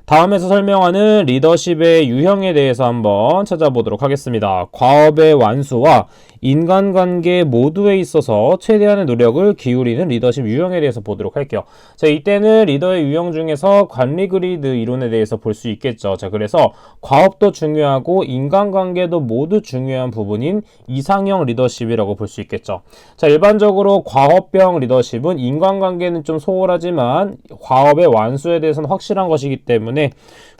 다음에서 설명하는 리더십의 유형에 대해서 한번 찾아보도록 하겠습니다. 과업의 완수와 인간관계 모두에 있어서 최대한의 노력을 기울이는 리더십 유형에 대해서 보도록 할게요. 자, 이때는 리더의 유형 중에서 관리 그리드 이론에 대해서 볼 수 있겠죠. 자, 그래서 과업도 중요하고 인간관계도 모두 중요한 부분인 이상형 리더십이라고 볼 수 있겠죠. 자, 일반적으로 과업형 리더십은 인간관계는 좀 소홀하지만 과업의 완수에 대해서는 확실한 것이기 때문에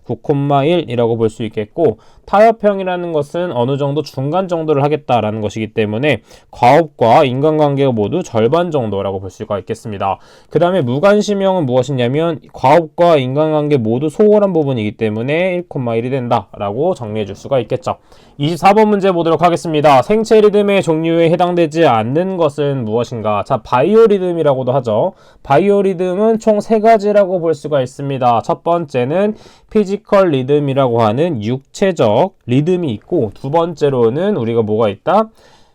9,1이라고 볼 수 있겠고, 타협형이라는 것은 어느 정도 중간 정도를 하겠다라는 것이기 때문에 과업과 인간관계가 모두 절반 정도라고 볼 수가 있겠습니다. 그 다음에 무관심형은 무엇이냐면 과업과 인간관계 모두 소홀한 부분이기 때문에 1,1이 된다라고 정리해 줄 수가 있겠죠. 24번 문제 보도록 하겠습니다. 생체 리듬의 종류에 해당되지 않는 것은 무엇인가? 자, 바이오리듬이라고도 하죠. 바이오리듬은 총 3가지라고 볼 수가 있습니다. 첫 번째는 피지컬 리듬이라고 하는 육체적 리듬이 있고, 두 번째로는 우리가 뭐가 있다?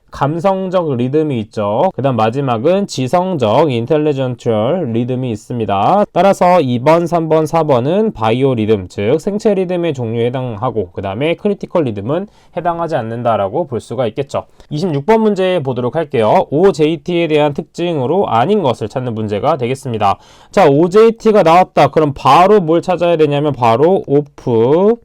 감성적 리듬이 있죠. 그 다음 마지막은 지성적 인텔리전셜 리듬이 있습니다. 따라서 2번, 3번, 4번은 바이오 리듬, 즉 생체 리듬의 종류에 해당하고, 그 다음에 크리티컬 리듬은 해당하지 않는다라고 볼 수가 있겠죠. 26번 문제 보도록 할게요. OJT에 대한 특징으로 아닌 것을 찾는 문제가 되겠습니다. 자, OJT가 나왔다. 그럼 바로 뭘 찾아야 되냐면 바로 OF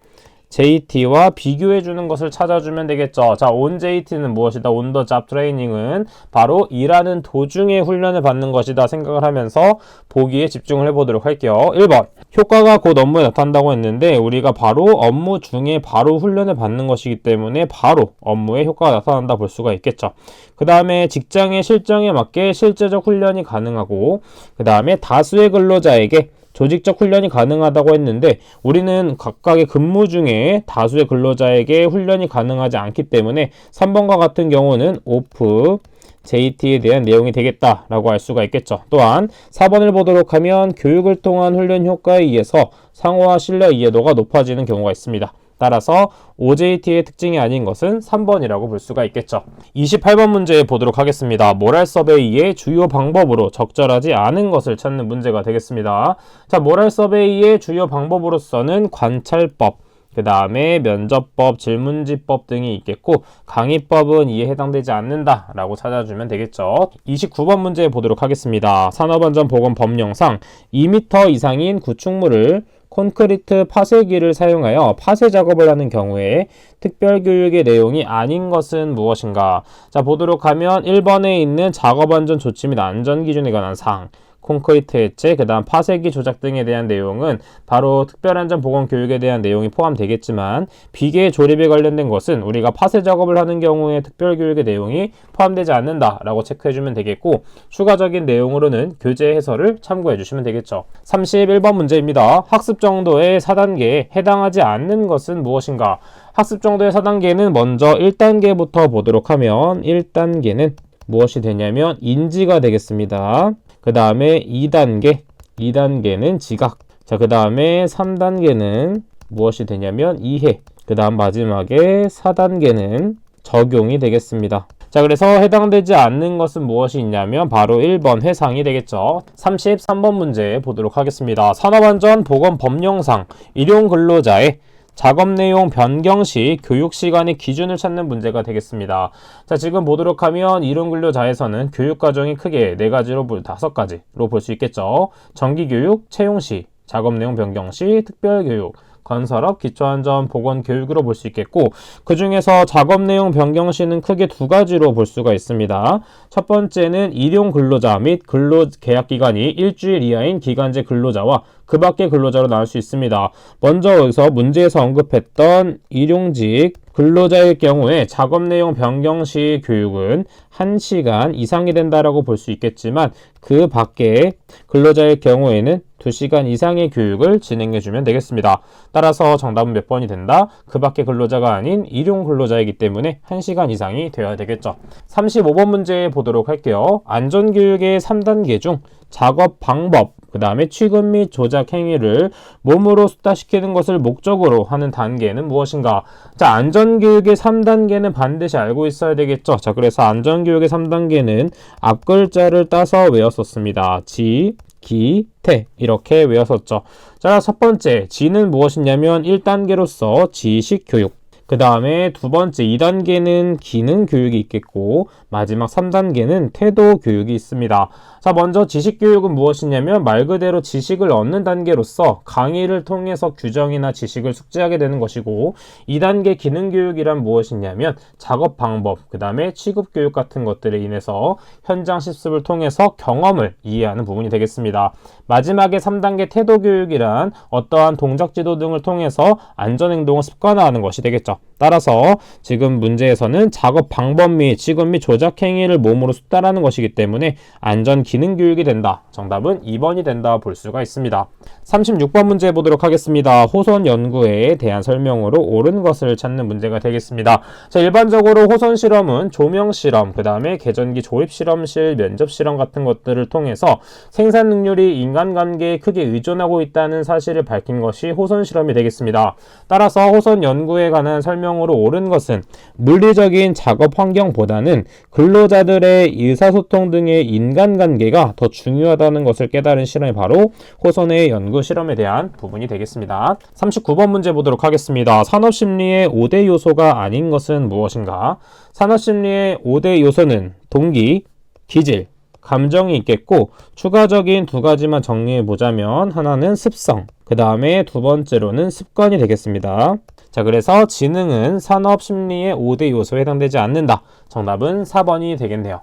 JT와 비교해주는 것을 찾아주면 되겠죠. 자, on JT는 무엇이다? on the job training은 바로 일하는 도중에 훈련을 받는 것이다 생각을 하면서 보기에 집중을 해보도록 할게요. 1번, 효과가 곧 업무에 나타난다고 했는데 우리가 바로 업무 중에 바로 훈련을 받는 것이기 때문에 바로 업무에 효과가 나타난다 볼 수가 있겠죠. 그 다음에 직장의 실정에 맞게 실제적 훈련이 가능하고, 그 다음에 다수의 근로자에게 조직적 훈련이 가능하다고 했는데 우리는 각각의 근무 중에 다수의 근로자에게 훈련이 가능하지 않기 때문에 3번과 같은 경우는 오프 JT에 대한 내용이 되겠다라고 할 수가 있겠죠. 또한 4번을 보도록 하면 교육을 통한 훈련 효과에 의해서 상호와 신뢰 이해도가 높아지는 경우가 있습니다. 따라서 OJT의 특징이 아닌 것은 3번이라고 볼 수가 있겠죠. 28번 문제 보도록 하겠습니다. 모랄 서베이의 주요 방법으로 적절하지 않은 것을 찾는 문제가 되겠습니다. 자, 모랄 서베이의 주요 방법으로서는 관찰법, 그 다음에 면접법, 질문지법 등이 있겠고, 강의법은 이에 해당되지 않는다라고 찾아주면 되겠죠. 29번 문제 보도록 하겠습니다. 산업안전보건법령상 2m 이상인 구축물을 콘크리트 파쇄기를 사용하여 파쇄 작업을 하는 경우에 특별교육의 내용이 아닌 것은 무엇인가? 자, 보도록 하면 1번에 있는 작업안전 조치 및 안전기준에 관한 사항, 콘크리트 해체, 그 다음 파쇄기 조작 등에 대한 내용은 바로 특별안전보건교육에 대한 내용이 포함되겠지만, 비계 조립에 관련된 것은 우리가 파쇄 작업을 하는 경우에 특별교육의 내용이 포함되지 않는다라고 체크해주면 되겠고, 추가적인 내용으로는 교재 해설을 참고해주시면 되겠죠. 31번 문제입니다. 학습 정도의 4단계에 해당하지 않는 것은 무엇인가? 학습 정도의 4단계는 먼저 1단계부터 보도록 하면 1단계는 무엇이 되냐면 인지가 되겠습니다. 그 다음에 2단계는 지각. 자, 그 다음에 3단계는 무엇이 되냐면 이해. 그 다음 마지막에 4단계는 적용이 되겠습니다. 자, 그래서 해당되지 않는 것은 무엇이 있냐면 바로 1번 해상이 되겠죠. 33번 문제 보도록 하겠습니다. 산업안전보건법령상 일용근로자의 작업 내용 변경 시 교육 시간의 기준을 찾는 문제가 되겠습니다. 자, 지금 보도록 하면 일용근로자에서는 교육 과정이 크게 4가지로 5가지로 볼 수 있겠죠. 정기교육, 채용 시, 작업 내용 변경 시, 특별교육, 건설업, 기초안전, 보건교육으로 볼 수 있겠고, 그 중에서 작업 내용 변경 시는 크게 2가지로 볼 수가 있습니다. 첫 번째는 일용근로자 및 근로계약기간이 일주일 이하인 기간제 근로자와 그 밖의 근로자로 나올 수 있습니다. 먼저 여기서 문제에서 언급했던 일용직 근로자일 경우에 작업 내용 변경 시 교육은 1시간 이상이 된다라고 볼 수 있겠지만, 그 밖의 근로자일 경우에는 2시간 이상의 교육을 진행해주면 되겠습니다. 따라서 정답은 몇 번이 된다? 그 밖의 근로자가 아닌 일용 근로자이기 때문에 1시간 이상이 되어야 되겠죠. 35번 문제 보도록 할게요. 안전교육의 3단계 중 작업 방법, 그 다음에 취급 및 조작 행위를 몸으로 습득시키는 것을 목적으로 하는 단계는 무엇인가? 자, 안전교육의 3단계는 반드시 알고 있어야 되겠죠. 자, 그래서 안전교육의 3단계는 앞글자를 따서 외웠었습니다. 지, 기, 태 이렇게 외웠었죠. 자, 첫 번째 지는 무엇이냐면 1단계로서 지식교육, 그 다음에 두 번째 2단계는 기능교육이 있겠고 마지막 3단계는 태도교육이 있습니다. 자, 먼저 지식교육은 무엇이냐면 말 그대로 지식을 얻는 단계로서 강의를 통해서 규정이나 지식을 숙지하게 되는 것이고, 2단계 기능교육이란 무엇이냐면 작업 방법, 그 다음에 취급교육 같은 것들에 인해서 현장 실습을 통해서 경험을 이해하는 부분이 되겠습니다. 마지막에 3단계 태도교육이란 어떠한 동작지도 등을 통해서 안전행동을 습관화하는 것이 되겠죠. 따라서 지금 문제에서는 작업 방법 및 지급 및 조작 행위를 몸으로 숙달하는 것이기 때문에 안전 기능 교육이 된다. 정답은 2번이 된다 볼 수가 있습니다. 36번 문제 보도록 하겠습니다. 호선 연구에 대한 설명으로 옳은 것을 찾는 문제가 되겠습니다. 자, 일반적으로 호선 실험은 조명 실험, 그 다음에 계전기 조립 실험실, 면접 실험 같은 것들을 통해서 생산 능률이 인간관계에 크게 의존하고 있다는 사실을 밝힌 것이 호선 실험이 되겠습니다. 따라서 호선 연구에 관한 설명으로 옳은 것은 물리적인 작업 환경보다는 근로자들의 의사소통 등의 인간관계가 더 중요하다는 것을 깨달은 실험이 바로 호선의 연구 실험에 대한 부분이 되겠습니다. 39번 문제 보도록 하겠습니다. 산업심리의 5대 요소가 아닌 것은 무엇인가? 산업심리의 5대 요소는 동기, 기질, 감정이 있겠고, 추가적인 두 가지만 정리해보자면 하나는 습성, 그 다음에 두 번째로는 습관이 되겠습니다. 자, 그래서 지능은 산업심리의 5대 요소에 해당되지 않는다. 정답은 4번이 되겠네요.